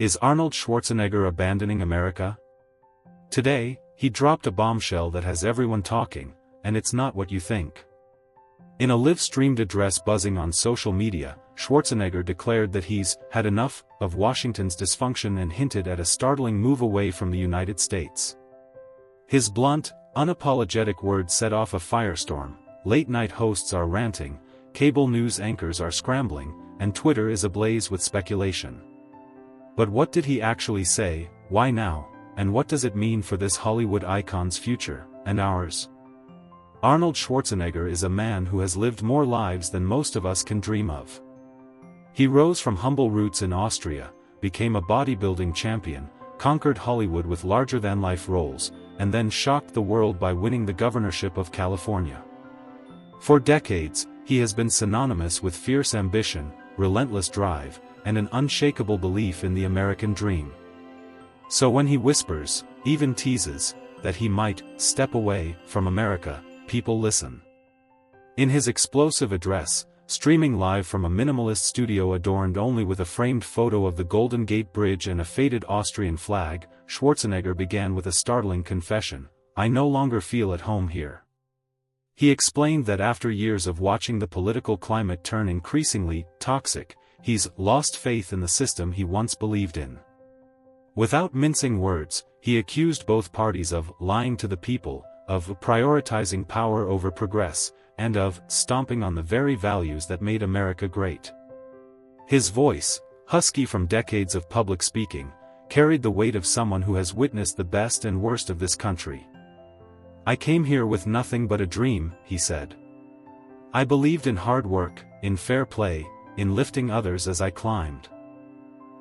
Is Arnold Schwarzenegger abandoning America? Today, he dropped a bombshell that has everyone talking, and it's not what you think. In a live-streamed address buzzing on social media, Schwarzenegger declared that he's had enough of Washington's dysfunction and hinted at a startling move away from the United States. His blunt, unapologetic words set off a firestorm. Late-night hosts are ranting, cable news anchors are scrambling, and Twitter is ablaze with speculation. But what did he actually say, why now, and what does it mean for this Hollywood icon's future, and ours? Arnold Schwarzenegger is a man who has lived more lives than most of us can dream of. He rose from humble roots in Austria, became a bodybuilding champion, conquered Hollywood with larger-than-life roles, and then shocked the world by winning the governorship of California. For decades, he has been synonymous with fierce ambition, relentless drive, and an unshakable belief in the American dream. So when he whispers, even teases, that he might step away from America, people listen. In his explosive address, streaming live from a minimalist studio adorned only with a framed photo of the Golden Gate Bridge and a faded Austrian flag, Schwarzenegger began with a startling confession: "I no longer feel at home here." He explained that after years of watching the political climate turn increasingly toxic, he's lost faith in the system he once believed in. Without mincing words, he accused both parties of lying to the people, of prioritizing power over progress, and of stomping on the very values that made America great. His voice, husky from decades of public speaking, carried the weight of someone who has witnessed the best and worst of this country. "I came here with nothing but a dream," he said. "I believed in hard work, in fair play, in lifting others as I climbed.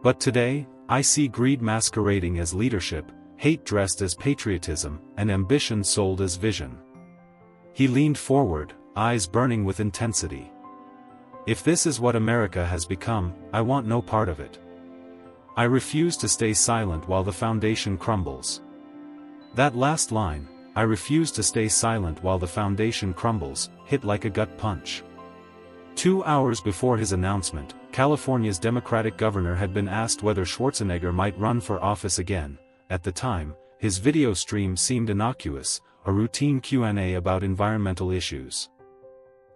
But today, I see greed masquerading as leadership, hate dressed as patriotism, and ambition sold as vision." He leaned forward, eyes burning with intensity. "If this is what America has become, I want no part of it. I refuse to stay silent while the foundation crumbles." That last line, "I refuse to stay silent while the foundation crumbles," hit like a gut punch. 2 hours before his announcement, California's Democratic governor had been asked whether Schwarzenegger might run for office again. At the time, his video stream seemed innocuous, a routine Q&A about environmental issues.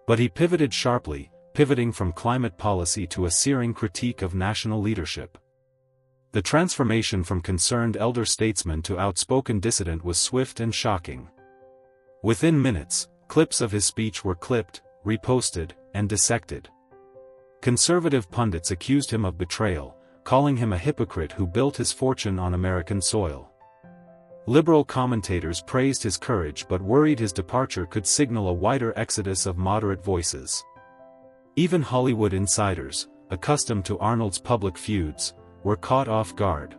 But he pivoted sharply, pivoting from climate policy to a searing critique of national leadership. The transformation from concerned elder statesman to outspoken dissident was swift and shocking. Within minutes, clips of his speech were clipped, reposted, and dissected. Conservative pundits accused him of betrayal, calling him a hypocrite who built his fortune on American soil. Liberal commentators praised his courage but worried his departure could signal a wider exodus of moderate voices. Even Hollywood insiders, accustomed to Arnold's public feuds, were caught off guard.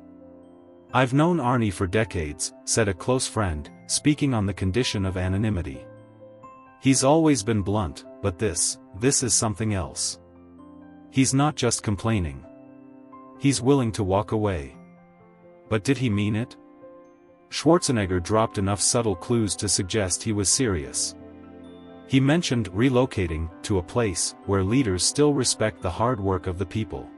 "I've known Arnie for decades," said a close friend, speaking on the condition of anonymity. "He's always been blunt, but this is something else. He's not just complaining. He's willing to walk away." But did he mean it? Schwarzenegger dropped enough subtle clues to suggest he was serious. He mentioned relocating to a place where leaders still respect the hard work of the people.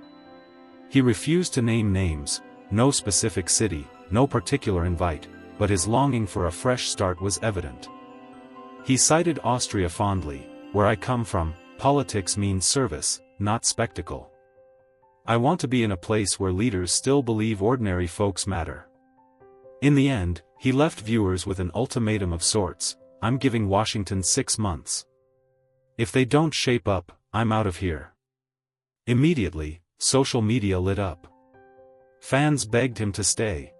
He refused to name names, no specific city, no particular invite, but his longing for a fresh start was evident. He cited Austria fondly: "Where I come from, politics means service, not spectacle. I want to be in a place where leaders still believe ordinary folks matter." In the end, he left viewers with an ultimatum of sorts: "I'm giving Washington 6 months. If they don't shape up, I'm out of here." Immediately, social media lit up. Fans begged him to stay.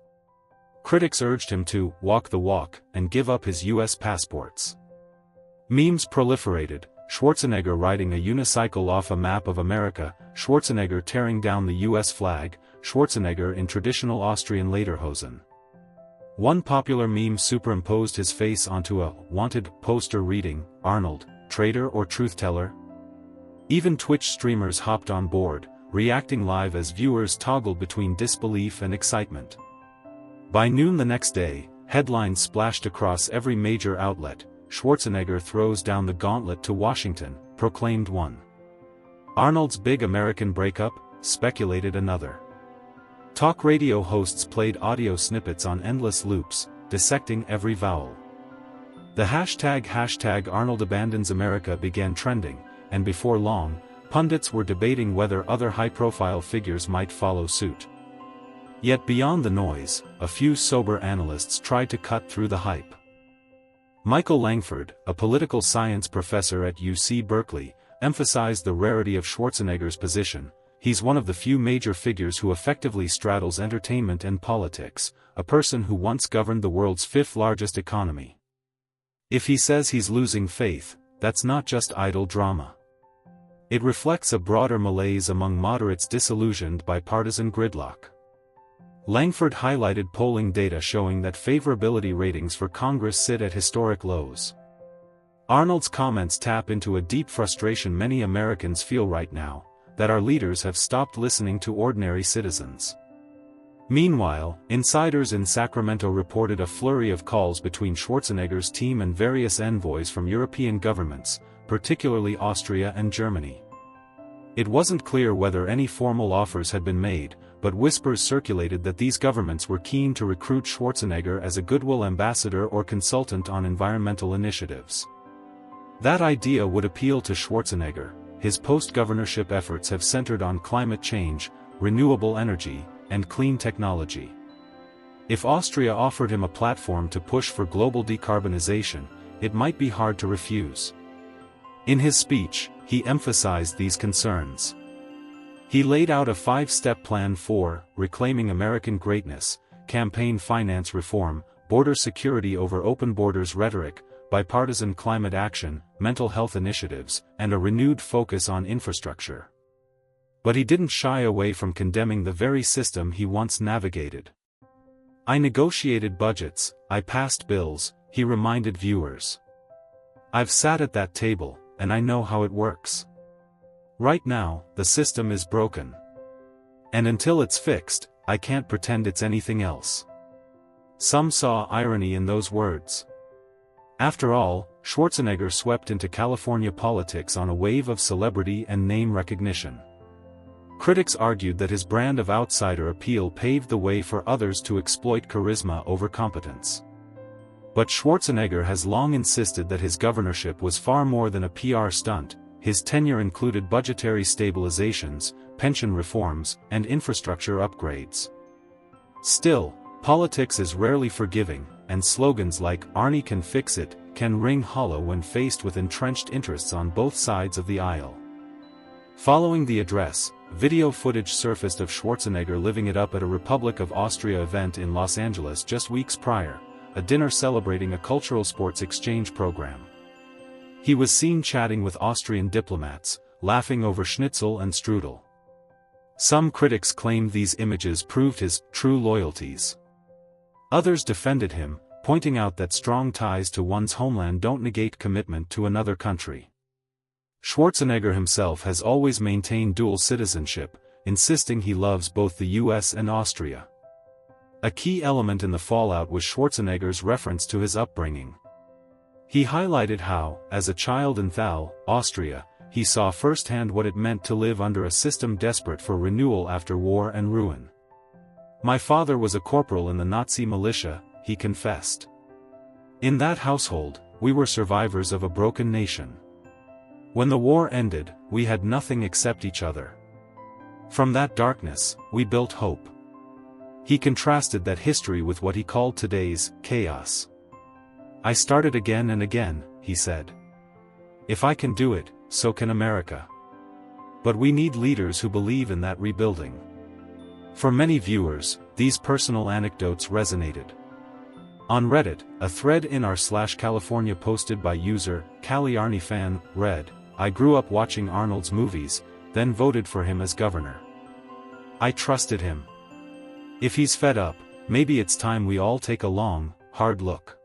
Critics urged him to walk the walk and give up his US passports. Memes proliferated: Schwarzenegger riding a unicycle off a map of America, Schwarzenegger tearing down the US flag, Schwarzenegger in traditional Austrian lederhosen. One popular meme superimposed his face onto a wanted poster reading, "Arnold, traitor or truth-teller?" Even Twitch streamers hopped on board, reacting live as viewers toggled between disbelief and excitement. By noon the next day, headlines splashed across every major outlet: "Schwarzenegger throws down the gauntlet to Washington," proclaimed one. "Arnold's big American breakup," speculated another. Talk radio hosts played audio snippets on endless loops, dissecting every vowel. The hashtag Arnold abandons America began trending, and before long, pundits were debating whether other high-profile figures might follow suit. Yet beyond the noise, a few sober analysts tried to cut through the hype. Michael Langford, a political science professor at UC Berkeley, emphasized the rarity of Schwarzenegger's position. He's one of the few major figures who effectively straddles entertainment and politics, a person who once governed the world's fifth-largest economy. If he says he's losing faith, that's not just idle drama. It reflects a broader malaise among moderates disillusioned by partisan gridlock. Langford highlighted polling data showing that favorability ratings for Congress sit at historic lows. Arnold's comments tap into a deep frustration many Americans feel right now, that our leaders have stopped listening to ordinary citizens. Meanwhile, insiders in Sacramento reported a flurry of calls between Schwarzenegger's team and various envoys from European governments, particularly Austria and Germany. It wasn't clear whether any formal offers had been made, but whispers circulated that these governments were keen to recruit Schwarzenegger as a goodwill ambassador or consultant on environmental initiatives. That idea would appeal to Schwarzenegger. His post-governorship efforts have centered on climate change, renewable energy, and clean technology. If Austria offered him a platform to push for global decarbonization, it might be hard to refuse. In his speech, he emphasized these concerns. He laid out a 5-step plan for reclaiming American greatness: campaign finance reform, border security over open borders rhetoric, bipartisan climate action, mental health initiatives, and a renewed focus on infrastructure. But he didn't shy away from condemning the very system he once navigated. "I negotiated budgets, I passed bills," he reminded viewers. "I've sat at that table, and I know how it works. Right now, the system is broken. And until it's fixed, I can't pretend it's anything else." Some saw irony in those words. After all, Schwarzenegger swept into California politics on a wave of celebrity and name recognition. Critics argued that his brand of outsider appeal paved the way for others to exploit charisma over competence. But Schwarzenegger has long insisted that his governorship was far more than a PR stunt. His tenure included budgetary stabilizations, pension reforms, and infrastructure upgrades. Still, politics is rarely forgiving, and slogans like "Arnie can fix it" can ring hollow when faced with entrenched interests on both sides of the aisle. Following the address, video footage surfaced of Schwarzenegger living it up at a Republic of Austria event in Los Angeles just weeks prior, a dinner celebrating a cultural sports exchange program. He was seen chatting with Austrian diplomats, laughing over schnitzel and strudel. Some critics claimed these images proved his true loyalties. Others defended him, pointing out that strong ties to one's homeland don't negate commitment to another country. Schwarzenegger himself has always maintained dual citizenship, insisting he loves both the US and Austria. A key element in the fallout was Schwarzenegger's reference to his upbringing. He highlighted how, as a child in Thal, Austria, he saw firsthand what it meant to live under a system desperate for renewal after war and ruin. "My father was a corporal in the Nazi militia," he confessed. "In that household, we were survivors of a broken nation. When the war ended, we had nothing except each other. From that darkness, we built hope." He contrasted that history with what he called today's chaos. "I started again and again," he said. "If I can do it, so can America. But we need leaders who believe in that rebuilding." For many viewers, these personal anecdotes resonated. On Reddit, a thread in r/California posted by user CaliArnieFan read, "I grew up watching Arnold's movies, then voted for him as governor. I trusted him. If he's fed up, maybe it's time we all take a long, hard look."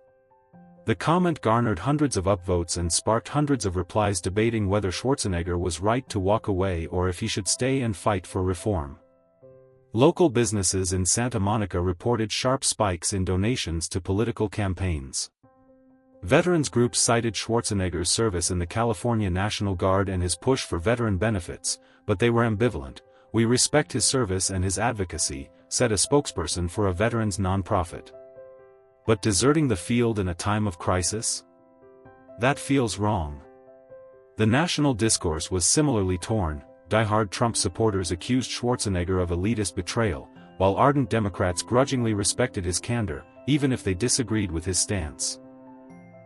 The comment garnered hundreds of upvotes and sparked hundreds of replies debating whether Schwarzenegger was right to walk away or if he should stay and fight for reform. Local businesses in Santa Monica reported sharp spikes in donations to political campaigns. Veterans groups cited Schwarzenegger's service in the California National Guard and his push for veteran benefits, but they were ambivalent. "We respect his service and his advocacy," said a spokesperson for a veterans nonprofit. But deserting the field in a time of crisis? That feels wrong. The national discourse was similarly torn. Die-hard Trump supporters accused Schwarzenegger of elitist betrayal, while ardent Democrats grudgingly respected his candor, even if they disagreed with his stance.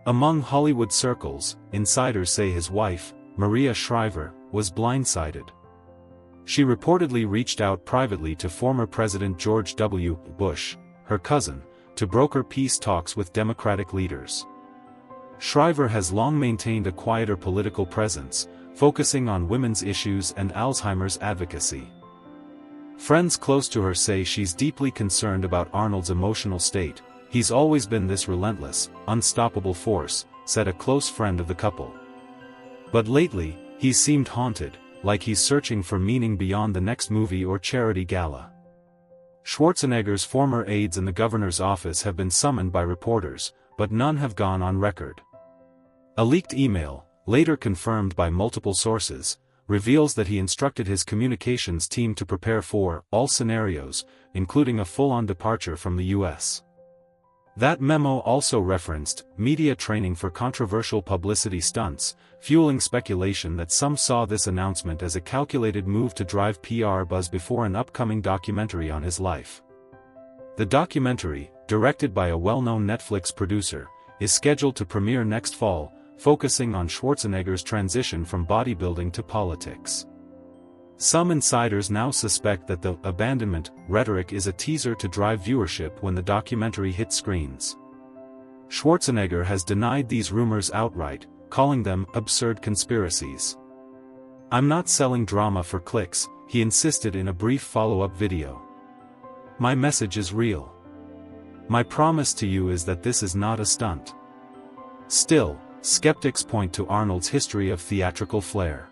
Among Hollywood circles, insiders say his wife, Maria Shriver, was blindsided. She reportedly reached out privately to former President George W. Bush, her cousin, to broker peace talks with Democratic leaders. Shriver has long maintained a quieter political presence, focusing on women's issues and Alzheimer's advocacy. Friends close to her say she's deeply concerned about Arnold's emotional state. "He's always been this relentless, unstoppable force," said a close friend of the couple. "But lately, he's seemed haunted, like he's searching for meaning beyond the next movie or charity gala." Schwarzenegger's former aides in the governor's office have been summoned by reporters, but none have gone on record. A leaked email, later confirmed by multiple sources, reveals that he instructed his communications team to prepare for all scenarios, including a full-on departure from the U.S. That memo also referenced media training for controversial publicity stunts, fueling speculation that some saw this announcement as a calculated move to drive PR buzz before an upcoming documentary on his life. The documentary, directed by a well-known Netflix producer, is scheduled to premiere next fall, focusing on Schwarzenegger's transition from bodybuilding to politics. Some insiders now suspect that the abandonment rhetoric is a teaser to drive viewership when the documentary hits screens. Schwarzenegger has denied these rumors outright, calling them absurd conspiracies. "I'm not selling drama for clicks," he insisted in a brief follow-up video. "My message is real. My promise to you is that this is not a stunt." Still, skeptics point to Arnold's history of theatrical flair.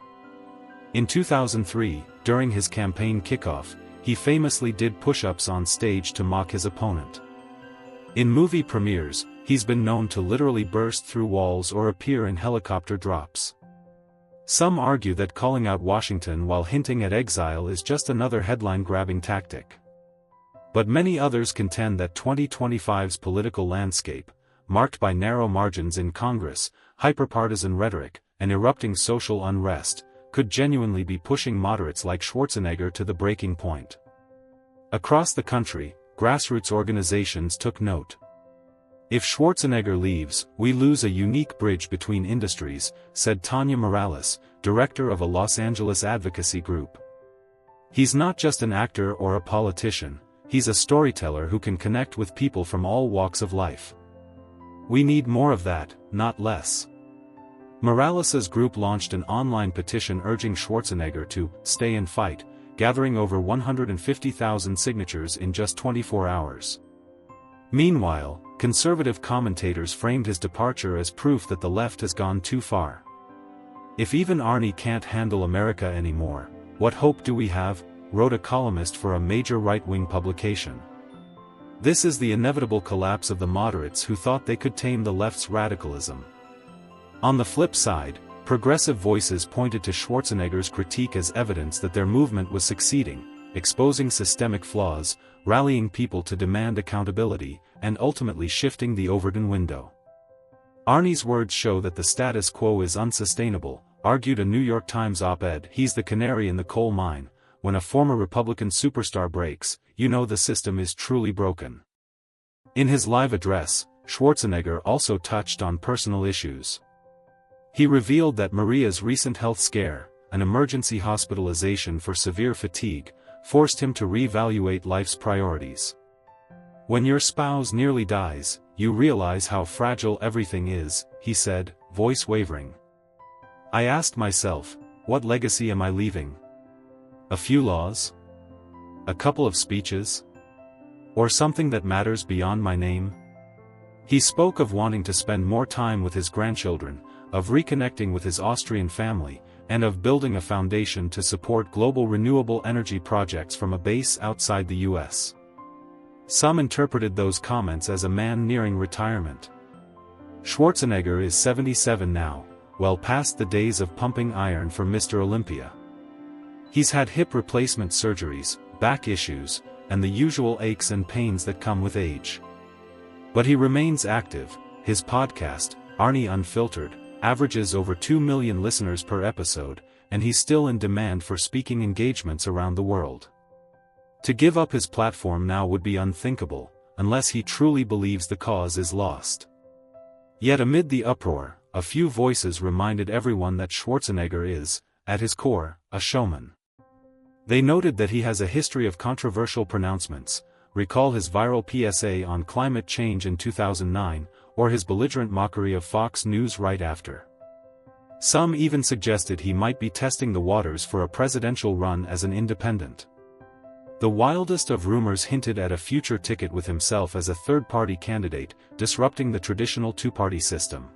In 2003, during his campaign kickoff, he famously did push-ups on stage to mock his opponent. In movie premieres, he's been known to literally burst through walls or appear in helicopter drops. Some argue that calling out Washington while hinting at exile is just another headline-grabbing tactic. But many others contend that 2025's political landscape, marked by narrow margins in Congress, hyperpartisan rhetoric, and erupting social unrest, could genuinely be pushing moderates like Schwarzenegger to the breaking point. Across the country, grassroots organizations took note. "If Schwarzenegger leaves, we lose a unique bridge between industries," said Tanya Morales, director of a Los Angeles advocacy group. "He's not just an actor or a politician, he's a storyteller who can connect with people from all walks of life. We need more of that, not less." Morales's group launched an online petition urging Schwarzenegger to stay and fight, gathering over 150,000 signatures in just 24 hours. Meanwhile, conservative commentators framed his departure as proof that the left has gone too far. "If even Arnie can't handle America anymore, what hope do we have?" wrote a columnist for a major right-wing publication. This is the inevitable collapse of the moderates who thought they could tame the left's radicalism. On the flip side, progressive voices pointed to Schwarzenegger's critique as evidence that their movement was succeeding, exposing systemic flaws, rallying people to demand accountability, and ultimately shifting the Overton window. "Arnie's words show that the status quo is unsustainable," argued a New York Times op-ed. "He's the canary in the coal mine. When a former Republican superstar breaks, you know the system is truly broken." In his live address, Schwarzenegger also touched on personal issues. He revealed that Maria's recent health scare, an emergency hospitalization for severe fatigue, forced him to reevaluate life's priorities. "When your spouse nearly dies, you realize how fragile everything is," he said, voice wavering. "I asked myself, what legacy am I leaving? A few laws? A couple of speeches? Or something that matters beyond my name?" He spoke of wanting to spend more time with his grandchildren, of reconnecting with his Austrian family, and of building a foundation to support global renewable energy projects from a base outside the U.S. Some interpreted those comments as a man nearing retirement. Schwarzenegger is 77 now, well past the days of pumping iron for Mr. Olympia. He's had hip replacement surgeries, back issues, and the usual aches and pains that come with age. But he remains active. His podcast, Arnie Unfiltered, averages over 2 million listeners per episode, and he's still in demand for speaking engagements around the world. To give up his platform now would be unthinkable, unless he truly believes the cause is lost. Yet amid the uproar, a few voices reminded everyone that Schwarzenegger is, at his core, a showman. They noted that he has a history of controversial pronouncements. Recall his viral PSA on climate change in 2009, or his belligerent mockery of Fox News right after. Some even suggested he might be testing the waters for a presidential run as an independent. The wildest of rumors hinted at a future ticket with himself as a third-party candidate, disrupting the traditional two-party system.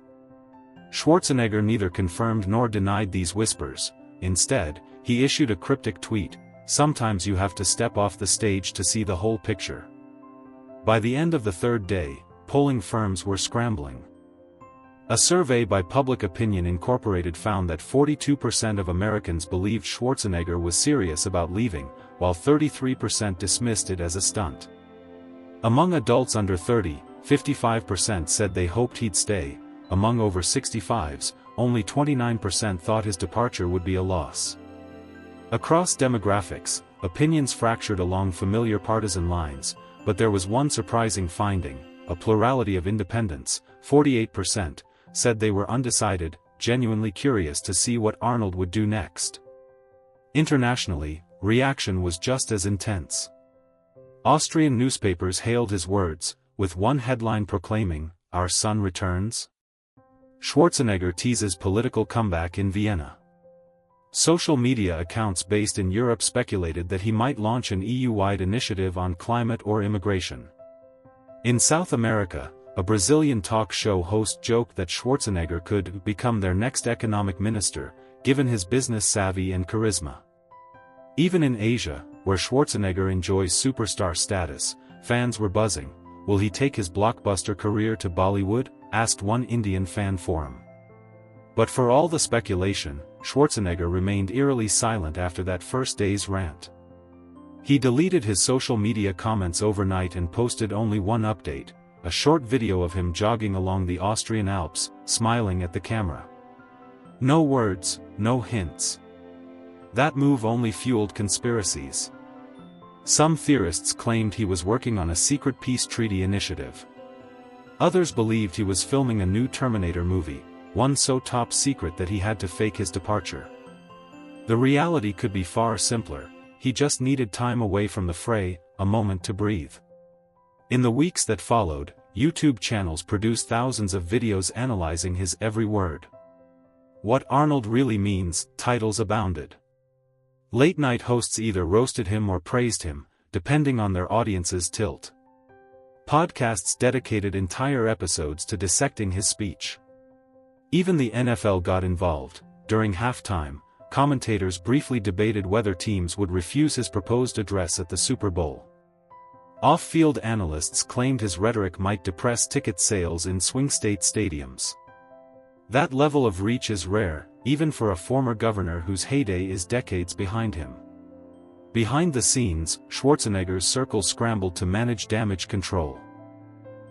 Schwarzenegger neither confirmed nor denied these whispers. Instead, he issued a cryptic tweet: "Sometimes you have to step off the stage to see the whole picture." By the end of the third day, polling firms were scrambling. A survey by Public Opinion Incorporated found that 42% of Americans believed Schwarzenegger was serious about leaving, while 33% dismissed it as a stunt. Among adults under 30, 55% said they hoped he'd stay. Among over 65s, only 29% thought his departure would be a loss. Across demographics, opinions fractured along familiar partisan lines, but there was one surprising finding: a plurality of independents, 48%, said they were undecided, genuinely curious to see what Arnold would do next. Internationally, reaction was just as intense. Austrian newspapers hailed his words, with one headline proclaiming, "Our son returns?" Schwarzenegger teases political comeback in Vienna. Social media accounts based in Europe speculated that he might launch an EU-wide initiative on climate or immigration. In South America, a Brazilian talk show host joked that Schwarzenegger could become their next economic minister, given his business savvy and charisma. Even in Asia, where Schwarzenegger enjoys superstar status, fans were buzzing. "Will he take his blockbuster career to Bollywood?" asked one Indian fan forum. But for all the speculation, Schwarzenegger remained eerily silent after that first day's rant. He deleted his social media comments overnight and posted only one update: a short video of him jogging along the Austrian Alps, smiling at the camera. No words, no hints. That move only fueled conspiracies. Some theorists claimed he was working on a secret peace treaty initiative. Others believed he was filming a new Terminator movie, one so top secret that he had to fake his departure. The reality could be far simpler: he just needed time away from the fray, a moment to breathe. In the weeks that followed, YouTube channels produced thousands of videos analyzing his every word. "What Arnold Really Means" titles abounded. Late-night hosts either roasted him or praised him, depending on their audience's tilt. Podcasts dedicated entire episodes to dissecting his speech. Even the NFL got involved. During halftime, commentators briefly debated whether teams would refuse his proposed address at the Super Bowl. Off-field analysts claimed his rhetoric might depress ticket sales in swing state stadiums. That level of reach is rare, even for a former governor whose heyday is decades behind him. Behind the scenes, Schwarzenegger's circle scrambled to manage damage control.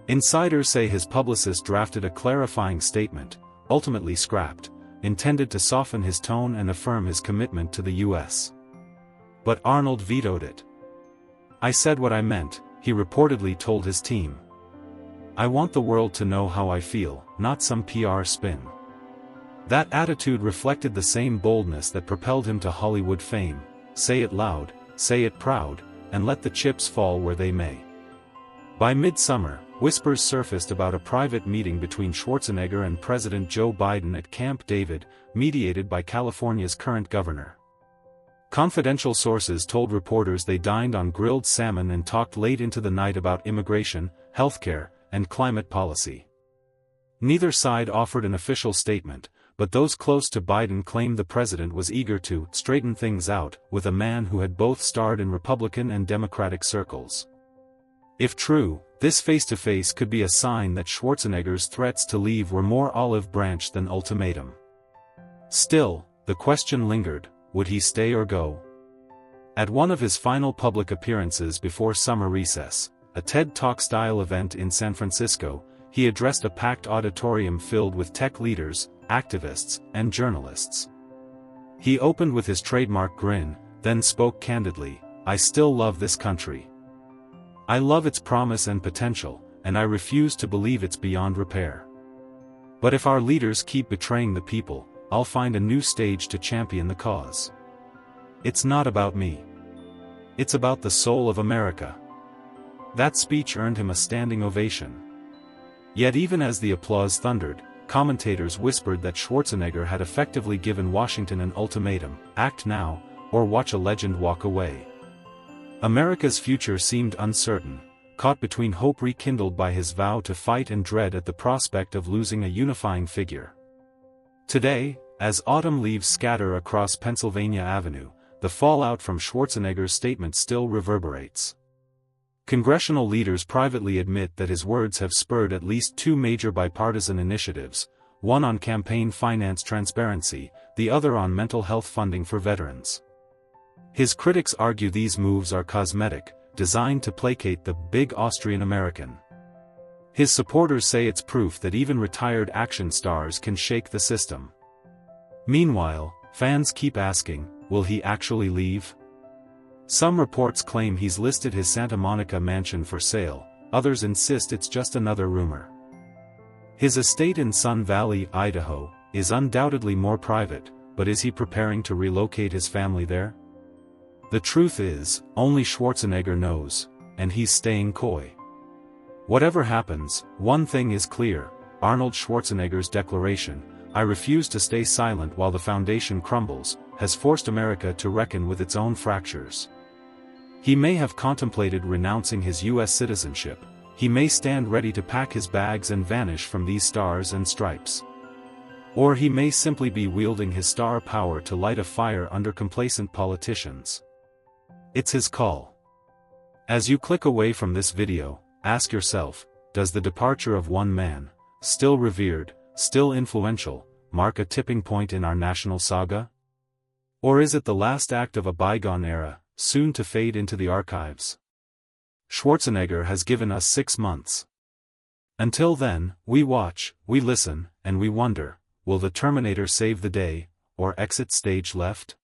Insiders say his publicist drafted a clarifying statement, ultimately scrapped, intended to soften his tone and affirm his commitment to the U.S. But Arnold vetoed it. "I said what I meant," he reportedly told his team. "I want the world to know how I feel, not some PR spin." That attitude reflected the same boldness that propelled him to Hollywood fame: say it loud, say it proud, and let the chips fall where they may. By mid-summer, whispers surfaced about a private meeting between Schwarzenegger and President Joe Biden at Camp David, mediated by California's current governor. Confidential sources told reporters they dined on grilled salmon and talked late into the night about immigration, healthcare, and climate policy. Neither side offered an official statement, but those close to Biden claimed the president was eager to straighten things out with a man who had both starred in Republican and Democratic circles. If true, this face-to-face could be a sign that Schwarzenegger's threats to leave were more olive branch than ultimatum. Still, the question lingered: would he stay or go? At one of his final public appearances before summer recess, a TED Talk-style event in San Francisco, he addressed a packed auditorium filled with tech leaders, activists, and journalists. He opened with his trademark grin, then spoke candidly, "I still love this country. I love its promise and potential, and I refuse to believe it's beyond repair. But if our leaders keep betraying the people, I'll find a new stage to champion the cause. It's not about me. It's about the soul of America." That speech earned him a standing ovation. Yet even as the applause thundered, commentators whispered that Schwarzenegger had effectively given Washington an ultimatum: act now, or watch a legend walk away. America's future seemed uncertain, caught between hope rekindled by his vow to fight and dread at the prospect of losing a unifying figure. Today, as autumn leaves scatter across Pennsylvania Avenue, the fallout from Schwarzenegger's statement still reverberates. Congressional leaders privately admit that his words have spurred at least two major bipartisan initiatives, one on campaign finance transparency, the other on mental health funding for veterans. His critics argue these moves are cosmetic, designed to placate the big Austrian American. His supporters say it's proof that even retired action stars can shake the system. Meanwhile, fans keep asking, will he actually leave? Some reports claim he's listed his Santa Monica mansion for sale, others insist it's just another rumor. His estate in Sun Valley, Idaho, is undoubtedly more private, but is he preparing to relocate his family there? The truth is, only Schwarzenegger knows, and he's staying coy. Whatever happens, one thing is clear: Arnold Schwarzenegger's declaration, "I refuse to stay silent while the foundation crumbles," has forced America to reckon with its own fractures. He may have contemplated renouncing his U.S. citizenship, he may stand ready to pack his bags and vanish from these stars and stripes. Or he may simply be wielding his star power to light a fire under complacent politicians. It's his call. As you click away from this video, ask yourself, does the departure of one man, still revered, still influential, mark a tipping point in our national saga? Or is it the last act of a bygone era, soon to fade into the archives? Schwarzenegger has given us 6 months. Until then, we watch, we listen, and we wonder, will the Terminator save the day, or exit stage left?